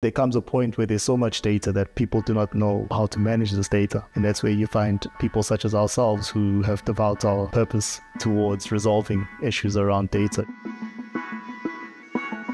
There comes a point where there's so much data that people do not know how to manage this data. And that's where you find people such as ourselves who have developed our purpose towards resolving issues around data.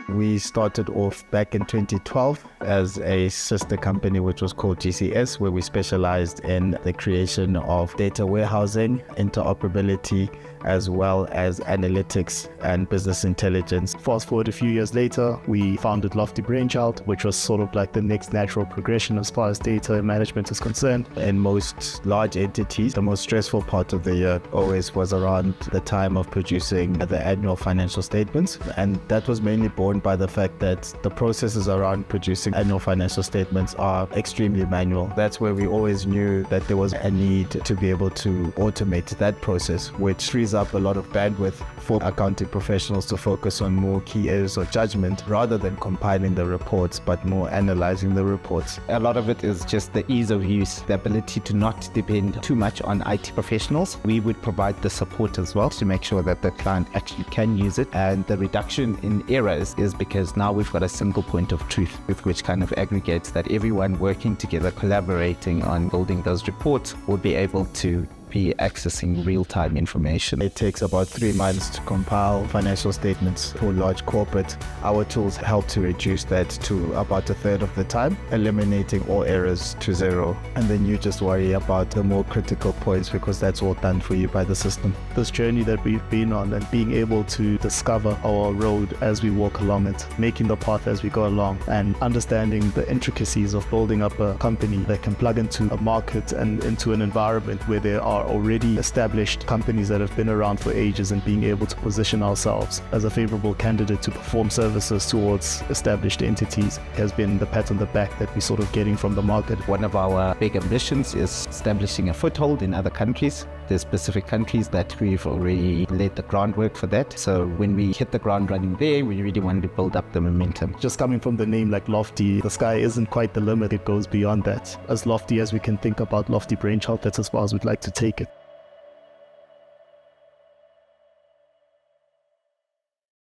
We started off back in 2012 as a sister company which was called GCS, where we specialized in the creation of data warehousing, interoperability, as well as analytics and business intelligence. Fast forward a few years later, we founded Lofty Brainchild, which was sort of like the next natural progression as far as data management is concerned. In most large entities, the most stressful part of the year always was around the time of producing the annual financial statements. And that was mainly borne by the fact that the processes around producing annual financial statements are extremely manual. That's where we always knew that there was a need to be able to automate that process, which frees up a lot of bandwidth for accounting professionals to focus on more key areas of judgment rather than compiling the reports, but more analyzing the reports. A lot of it is just the ease of use, the ability to not depend too much on IT professionals. We would provide the support as well to make sure that the client actually can use it. And the reduction in errors is because now we've got a single point of truth with which kind of aggregates that everyone working together, collaborating on building those reports will be able to be accessing real-time information. It takes about 3 months to compile financial statements for large corporate. Our tools help to reduce that to about a third of the time, eliminating all errors to zero. And then you just worry about the more critical points because that's all done for you by the system. This journey that we've been on and being able to discover our road as we walk along it, making the path as we go along, and understanding the intricacies of building up a company that can plug into a market and into an environment where there are already established companies that have been around for ages, and being able to position ourselves as a favorable candidate to perform services towards established entities has been the pat on the back that we're sort of getting from the market. One of our big ambitions is establishing a foothold in other countries. There's specific countries that we've already laid the groundwork for that. So when we hit the ground running there, we really want to build up the momentum. Just coming from the name like Lofty, the sky isn't quite the limit. It goes beyond that. As lofty as we can think about Lofty Brainchild, that's as far as we'd like to take it.